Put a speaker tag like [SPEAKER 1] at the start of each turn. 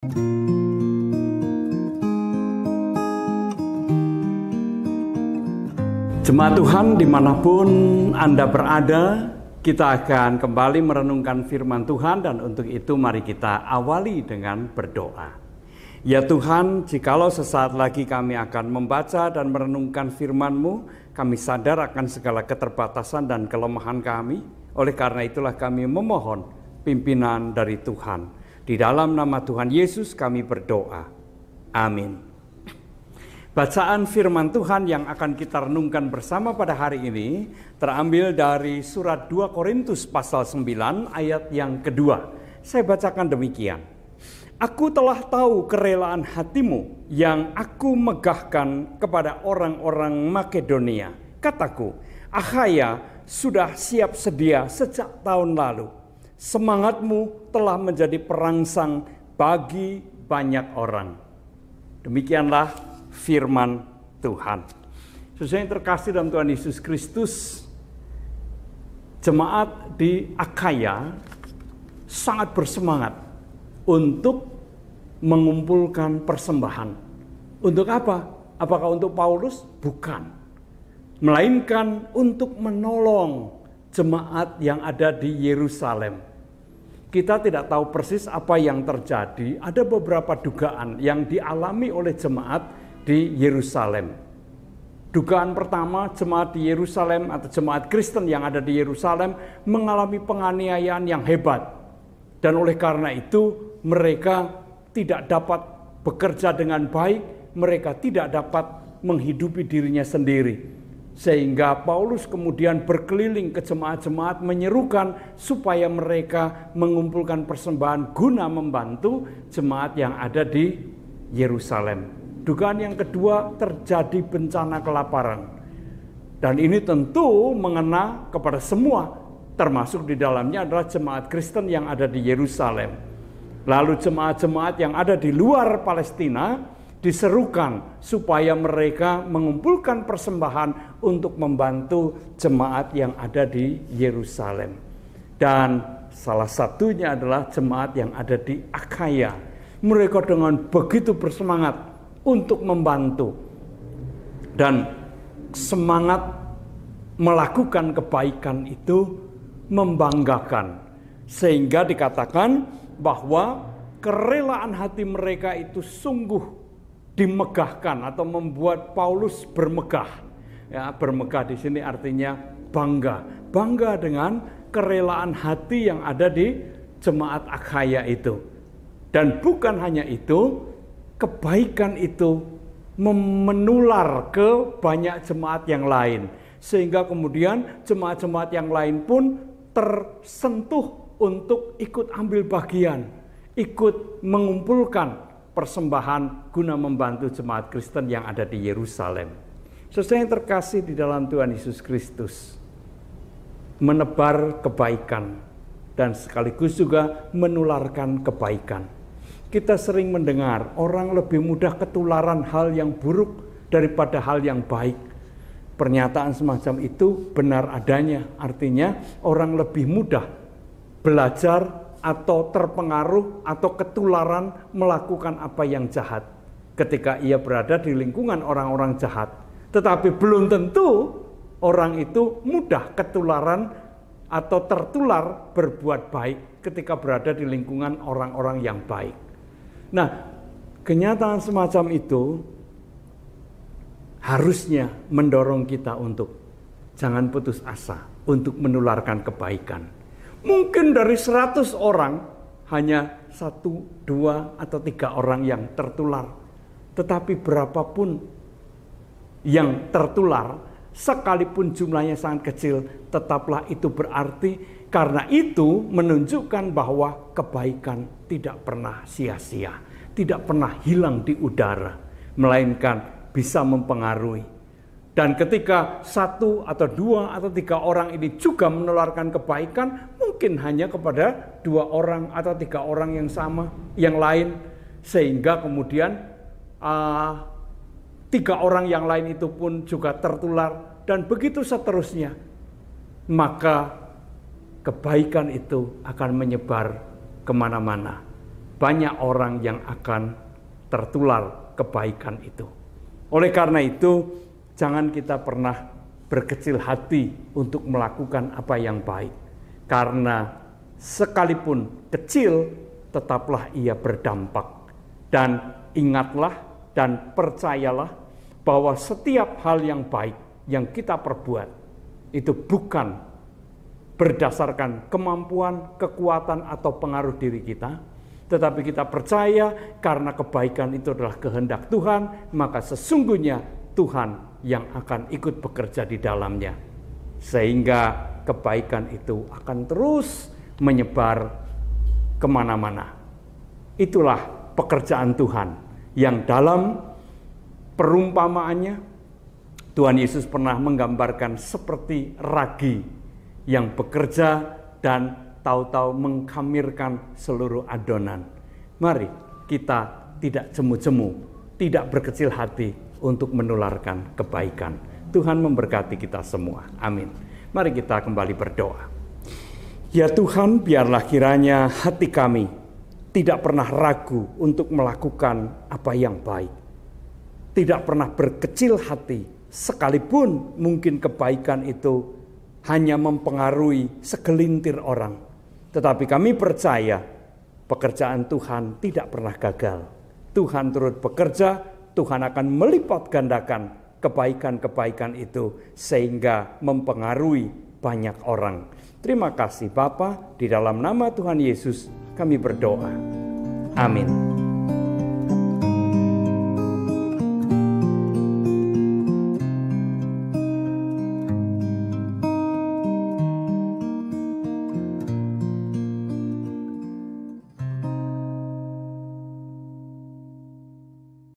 [SPEAKER 1] Jemaat Tuhan dimanapun Anda berada, kita akan kembali merenungkan firman Tuhan, dan untuk itu mari kita awali dengan berdoa. Ya Tuhan, jikalau sesaat lagi kami akan membaca dan merenungkan firman-Mu, kami sadar akan segala keterbatasan dan kelemahan kami. Oleh karena itulah kami memohon pimpinan dari Tuhan. Di dalam nama Tuhan Yesus kami berdoa. Amin. Bacaan firman Tuhan yang akan kita renungkan bersama pada hari ini terambil dari surat 2 Korintus pasal 9 ayat yang kedua. Saya bacakan demikian. Aku telah tahu kerelaan hatimu yang aku megahkan kepada orang-orang Makedonia. Kataku, Akhaya sudah siap sedia sejak tahun lalu. Semangatmu telah menjadi perangsang bagi banyak orang. Demikianlah firman Tuhan. Saudara yang terkasih dalam Tuhan Yesus Kristus, jemaat di Akhaya sangat bersemangat untuk mengumpulkan persembahan. Untuk apa? Apakah untuk Paulus? Bukan. Melainkan untuk menolong jemaat yang ada di Yerusalem. Kita tidak tahu persis apa yang terjadi. Ada beberapa dugaan yang dialami oleh jemaat di Yerusalem. Dugaan pertama, jemaat di Yerusalem atau jemaat Kristen yang ada di Yerusalem mengalami penganiayaan yang hebat. Dan oleh karena itu mereka tidak dapat bekerja dengan baik, mereka tidak dapat menghidupi dirinya sendiri. Sehingga Paulus kemudian berkeliling ke jemaat-jemaat menyerukan supaya mereka mengumpulkan persembahan guna membantu jemaat yang ada di Yerusalem. Dugaan yang kedua, terjadi bencana kelaparan. Dan ini tentu mengena kepada semua, termasuk di dalamnya adalah jemaat Kristen yang ada di Yerusalem. Lalu jemaat-jemaat yang ada di luar Palestina diserukan supaya mereka mengumpulkan persembahan untuk membantu jemaat yang ada di Yerusalem. Dan salah satunya adalah jemaat yang ada di Akhaya. Mereka dengan begitu bersemangat untuk membantu dan semangat melakukan kebaikan itu membanggakan, sehingga dikatakan bahwa kerelaan hati mereka itu sungguh dimegahkan atau membuat Paulus bermegah. Ya, bermegah di sini artinya bangga dengan kerelaan hati yang ada di jemaat Akhaya itu. Dan bukan hanya itu, kebaikan itu menular ke banyak jemaat yang lain. Sehingga kemudian jemaat-jemaat yang lain pun tersentuh untuk ikut ambil bagian, ikut mengumpulkan persembahan guna membantu jemaat Kristen yang ada di Yerusalem. Saudara yang terkasih di dalam Tuhan Yesus Kristus, menebar kebaikan dan sekaligus juga menularkan kebaikan. Kita sering mendengar orang lebih mudah ketularan hal yang buruk daripada hal yang baik. Pernyataan semacam itu benar adanya. Artinya orang lebih mudah belajar atau terpengaruh atau ketularan melakukan apa yang jahat ketika ia berada di lingkungan orang-orang jahat. Tetapi belum tentu orang itu mudah ketularan atau tertular berbuat baik ketika berada di lingkungan orang-orang yang baik. Nah, kenyataan semacam itu harusnya mendorong kita untuk jangan putus asa untuk menularkan kebaikan. Mungkin dari 100 orang hanya 1, 2, atau 3 orang yang tertular. Tetapi berapapun yang tertular, sekalipun jumlahnya sangat kecil, tetaplah itu berarti. Karena itu menunjukkan bahwa kebaikan tidak pernah sia-sia, tidak pernah hilang di udara, melainkan bisa mempengaruhi. Dan ketika 1 atau 2 atau 3 orang ini juga menularkan kebaikan, mungkin hanya kepada 2 orang atau 3 orang yang lain, sehingga kemudian 3 orang yang lain itu pun juga tertular, dan begitu seterusnya. Maka kebaikan itu akan menyebar kemana-mana. banyak orang yang akan tertular kebaikan itu. Oleh karena itu, jangan kita pernah berkecil hati untuk melakukan apa yang baik. Karena sekalipun kecil, tetaplah ia berdampak. Dan ingatlah dan percayalah bahwa setiap hal yang baik yang kita perbuat, itu bukan berdasarkan kemampuan, kekuatan, atau pengaruh diri kita, tetapi kita percaya karena kebaikan itu adalah kehendak Tuhan, maka sesungguhnya Tuhan yang akan ikut bekerja di dalamnya. Sehingga kebaikan itu akan terus menyebar kemana-mana. Itulah pekerjaan Tuhan yang dalam perumpamaannya, Tuhan Yesus pernah menggambarkan seperti ragi yang bekerja dan tahu-tahu mengkamirkan seluruh adonan. Mari kita tidak jemu-jemu, tidak berkecil hati untuk menularkan kebaikan. Tuhan memberkati kita semua. Amin. Mari kita kembali berdoa. Ya Tuhan, biarlah kiranya hati kami tidak pernah ragu untuk melakukan apa yang baik. Tidak pernah berkecil hati, sekalipun mungkin kebaikan itu hanya mempengaruhi segelintir orang. Tetapi kami percaya pekerjaan Tuhan tidak pernah gagal. Tuhan turut bekerja, Tuhan akan melipat gandakan kebaikan-kebaikan itu sehingga mempengaruhi banyak orang. Terima kasih Bapa, di dalam nama Tuhan Yesus kami berdoa. Amin.